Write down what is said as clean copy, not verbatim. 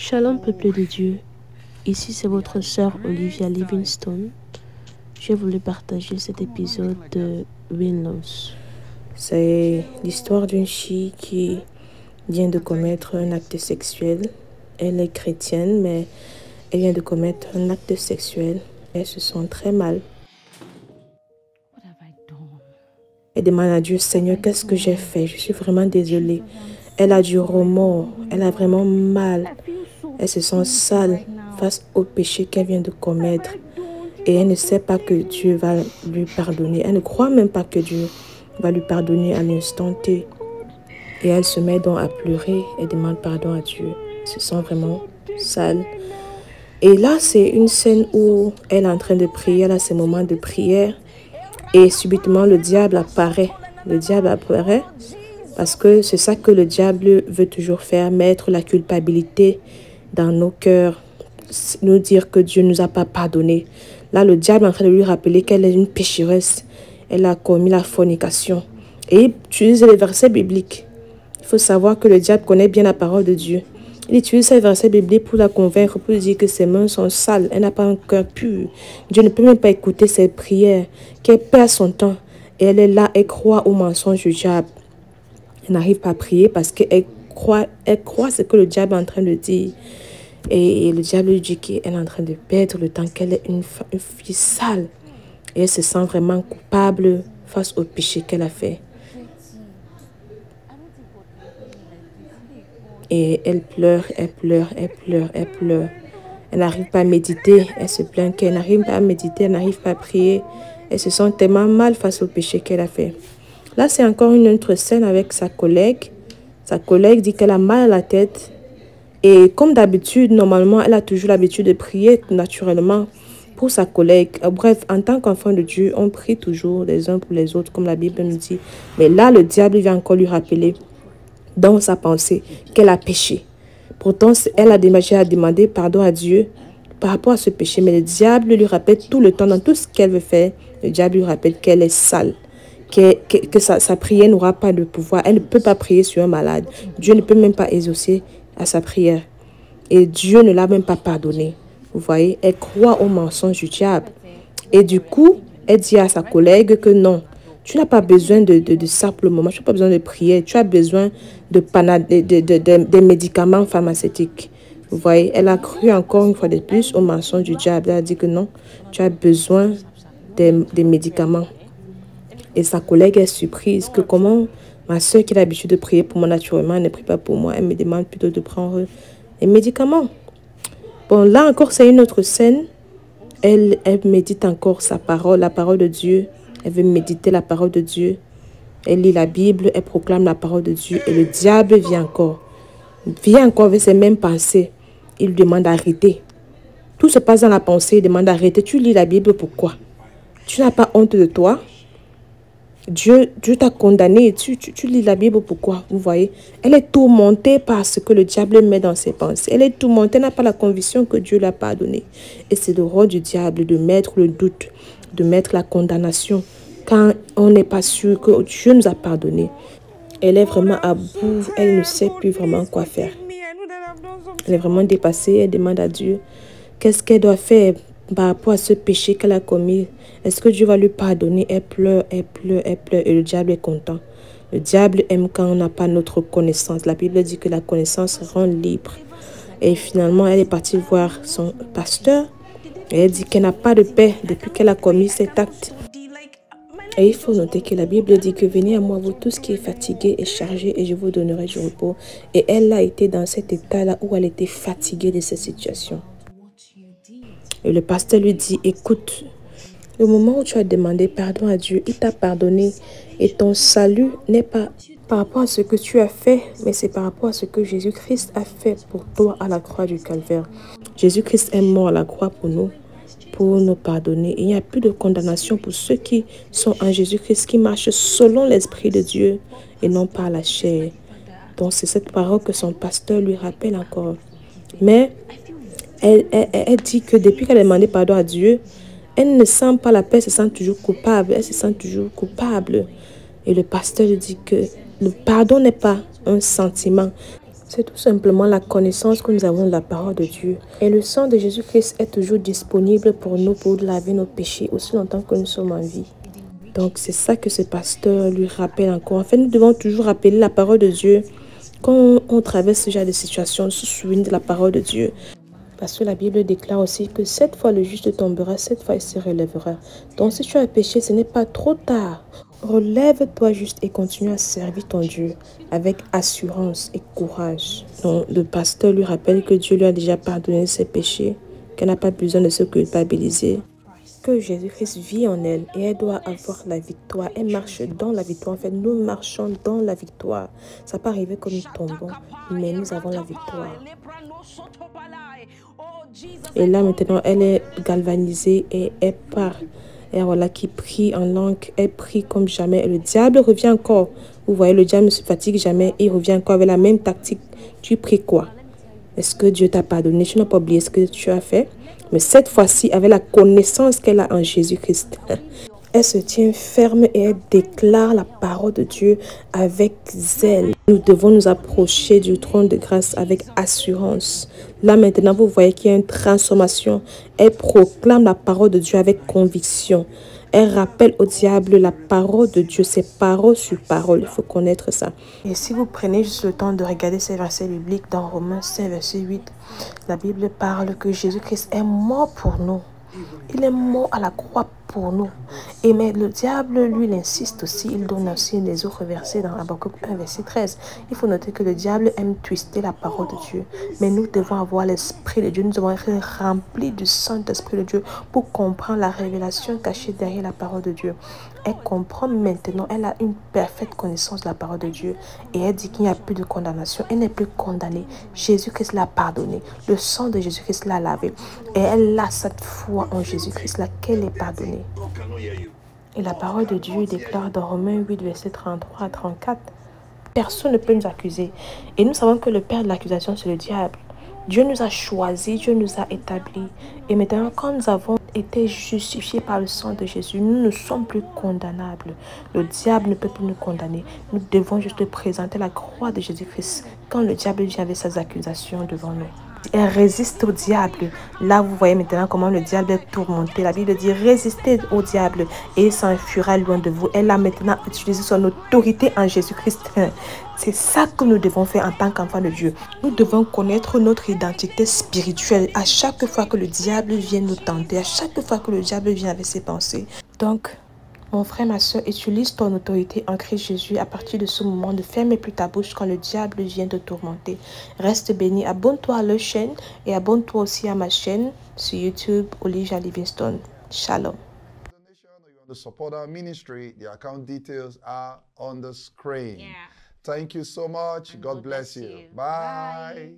Shalom peuple de Dieu, ici c'est votre sœur Olivia Livingstone. J'ai voulu partager cet épisode de Winlows. C'est l'histoire d'une fille qui vient de commettre un acte sexuel. Elle est chrétienne, mais elle vient de commettre un acte sexuel. Elle se sent très mal. Elle demande à Dieu, Seigneur, qu'est-ce que j'ai fait? Je suis vraiment désolée. Elle a du remords, elle a vraiment mal. Elle se sent sale face au péché qu'elle vient de commettre. Et elle ne sait pas que Dieu va lui pardonner. Elle ne croit même pas que Dieu va lui pardonner à l'instant T. Et elle se met donc à pleurer et demande pardon à Dieu. Elle se sent vraiment sale. Et là, c'est une scène où elle est en train de prier. Elle a ses moments de prière. Et subitement, le diable apparaît. Le diable apparaît parce que c'est ça que le diable veut toujours faire, mettre la culpabilité dans nos cœurs, nous dire que Dieu ne nous a pas pardonné. Là, le diable est en train de lui rappeler qu'elle est une pécheresse. Elle a commis la fornication. Et il utilise les versets bibliques. Il faut savoir que le diable connaît bien la parole de Dieu. Il utilise ces versets bibliques pour la convaincre, pour lui dire que ses mains sont sales. Elle n'a pas un cœur pur. Dieu ne peut même pas écouter ses prières. Qu'elle perd son temps. Et elle est là, elle croit au mensonge du diable. Elle n'arrive pas à prier parce qu'elle croit ce que le diable est en train de dire. Et le diable lui dit qu'elle est en train de perdre le temps, qu'elle est une fille sale. Et elle se sent vraiment coupable face au péché qu'elle a fait. Et elle pleure, elle pleure, elle pleure, elle pleure. Elle n'arrive pas à méditer, elle se plaint qu'elle n'arrive pas à méditer, elle n'arrive pas à prier. Elle se sent tellement mal face au péché qu'elle a fait. Là, c'est encore une autre scène avec sa collègue. Sa collègue dit qu'elle a mal à la tête. Et comme d'habitude, normalement, elle a toujours l'habitude de prier naturellement pour sa collègue. Bref, en tant qu'enfant de Dieu, on prie toujours les uns pour les autres, comme la Bible nous dit. Mais là, le diable vient encore lui rappeler dans sa pensée qu'elle a péché. Pourtant, elle a déjà demandé pardon à Dieu par rapport à ce péché. Mais le diable lui rappelle tout le temps, dans tout ce qu'elle veut faire, le diable lui rappelle qu'elle est sale. Que sa prière n'aura pas de pouvoir. Elle ne peut pas prier sur un malade. Dieu ne peut même pas exaucer à sa prière. Et Dieu ne l'a même pas pardonné. Vous voyez, elle croit au mensonge du diable. Et du coup, elle dit à sa collègue que non, tu n'as pas besoin de ça pour le moment. Tu n'as pas besoin de prière. Tu as besoin de médicaments pharmaceutiques. Vous voyez, elle a cru encore une fois de plus au mensonge du diable. Elle a dit que non, tu as besoin des médicaments. Et sa collègue est surprise que comment ma soeur qui a l'habitude de prier pour moi naturellement, elle ne prie pas pour moi. Elle me demande plutôt de prendre les médicaments. Bon, là encore, c'est une autre scène. Elle médite encore sa parole, la parole de Dieu. Elle veut méditer la parole de Dieu. Elle lit la Bible, elle proclame la parole de Dieu. Et le diable vient encore avec ses mêmes pensées. Il lui demande d'arrêter. Tout se passe dans la pensée. Il demande d'arrêter. Tu lis la Bible, pourquoi? Tu n'as pas honte de toi? Dieu t'a condamné. Tu lis la Bible, pourquoi? Vous voyez? Elle est tourmentée par ce que le diable met dans ses pensées. Elle est tourmentée, elle n'a pas la conviction que Dieu l'a pardonné. Et c'est le rôle du diable de mettre le doute, de mettre la condamnation quand on n'est pas sûr que Dieu nous a pardonné. Elle est vraiment à bout. Elle ne sait plus vraiment quoi faire. Elle est vraiment dépassée. Elle demande à Dieu qu'est-ce qu'elle doit faire par rapport à ce péché qu'elle a commis. Est-ce que Dieu va lui pardonner? Elle pleure, elle pleure, elle pleure. Et le diable est content. Le diable aime quand on n'a pas notre connaissance. La Bible dit que la connaissance rend libre. Et finalement, elle est partie voir son pasteur. Et elle dit qu'elle n'a pas de paix depuis qu'elle a commis cet acte. Et il faut noter que la Bible dit que venez à moi, vous tous qui êtes fatigués et chargés, et je vous donnerai du repos. Et elle a été dans cet état-là où elle était fatiguée de cette situation. Et le pasteur lui dit, écoute, le moment où tu as demandé pardon à Dieu, il t'a pardonné. Et ton salut n'est pas par rapport à ce que tu as fait, mais c'est par rapport à ce que Jésus-Christ a fait pour toi à la croix du Calvaire. Jésus-Christ est mort à la croix pour nous pardonner. Et il n'y a plus de condamnation pour ceux qui sont en Jésus-Christ, qui marchent selon l'Esprit de Dieu et non par la chair. Donc c'est cette parole que son pasteur lui rappelle encore. Mais elle dit que depuis qu'elle a demandé pardon à Dieu, elle ne sent pas la paix, elle se sent toujours coupable. Elle se sent toujours coupable. Et le pasteur lui dit que le pardon n'est pas un sentiment. C'est tout simplement la connaissance que nous avons de la parole de Dieu. Et le sang de Jésus-Christ est toujours disponible pour nous, pour laver nos péchés aussi longtemps que nous sommes en vie. Donc c'est ça que ce pasteur lui rappelle encore. En fait, nous devons toujours rappeler la parole de Dieu. Quand on traverse ce genre de situation, on se souvient de la parole de Dieu. Parce que la Bible déclare aussi que 7 fois le juste tombera, 7 fois il se relèvera. Donc si tu as péché, ce n'est pas trop tard. Relève-toi juste et continue à servir ton Dieu avec assurance et courage. Donc le pasteur lui rappelle que Dieu lui a déjà pardonné ses péchés, qu'elle n'a pas besoin de se culpabiliser, que Jésus-Christ vit en elle et elle doit avoir la victoire. Elle marche dans la victoire. En fait, nous marchons dans la victoire. Ça peut arriver que nous tombons, mais nous avons la victoire. Et là, maintenant, elle est galvanisée et elle part. Et voilà, qui prie en langue, elle prie comme jamais. Et le diable revient encore. Vous voyez, le diable ne se fatigue jamais. Il revient encore avec la même tactique. Tu pries quoi? Est-ce que Dieu t'a pardonné? Tu n'as pas oublié ce que tu as fait? Mais cette fois-ci, avec la connaissance qu'elle a en Jésus-Christ, elle se tient ferme et elle déclare la parole de Dieu avec zèle. Nous devons nous approcher du trône de grâce avec assurance. Là maintenant, vous voyez qu'il y a une transformation. Elle proclame la parole de Dieu avec conviction. Elle rappelle au diable la parole de Dieu, c'est parole sur parole. Il faut connaître ça. Et si vous prenez juste le temps de regarder ces versets bibliques dans Romains 5, verset 8, la Bible parle que Jésus-Christ est mort pour nous. Il est mort à la croix pour nous. Et mais le diable, lui, il insiste aussi. Il donne aussi les autres versets dans Habakkuk 1, verset 13. Il faut noter que le diable aime twister la parole de Dieu. Mais nous devons avoir l'Esprit de Dieu. Nous devons être remplis du Saint-Esprit de Dieu pour comprendre la révélation cachée derrière la parole de Dieu. Elle comprend maintenant, elle a une parfaite connaissance de la parole de Dieu. Et elle dit qu'il n'y a plus de condamnation. Elle n'est plus condamnée. Jésus-Christ l'a pardonnée. Le sang de Jésus-Christ l'a lavée. Et elle a cette foi en Jésus-Christ, laquelle est pardonnée. Et la parole de Dieu déclare dans Romains 8, verset 33 à 34, personne ne peut nous accuser. Et nous savons que le père de l'accusation, c'est le diable. Dieu nous a choisis, Dieu nous a établis. Et maintenant, quand nous avons été justifiés par le sang de Jésus, nous ne sommes plus condamnables. Le diable ne peut plus nous condamner. Nous devons juste présenter la croix de Jésus-Christ quand le diable vient avec ses accusations devant nous. Elle résiste au diable. Là, vous voyez maintenant comment le diable est tourmenté. La Bible dit résistez au diable et il s'enfuira loin de vous. Elle a maintenant utilisé son autorité en Jésus-Christ. C'est ça que nous devons faire en tant qu'enfants de Dieu. Nous devons connaître notre identité spirituelle à chaque fois que le diable vient nous tenter, à chaque fois que le diable vient avec ses pensées. Donc, mon frère, ma soeur, utilise ton autorité en Christ Jésus à partir de ce moment. Ne ferme plus ta bouche quand le diable vient te tourmenter. Reste béni. Abonne-toi à leur chaîne et abonne-toi aussi à ma chaîne sur YouTube, Olivia Livingstone. Shalom. To support our ministry, the account details are on the screen. Thank you so much. God bless you. Bye.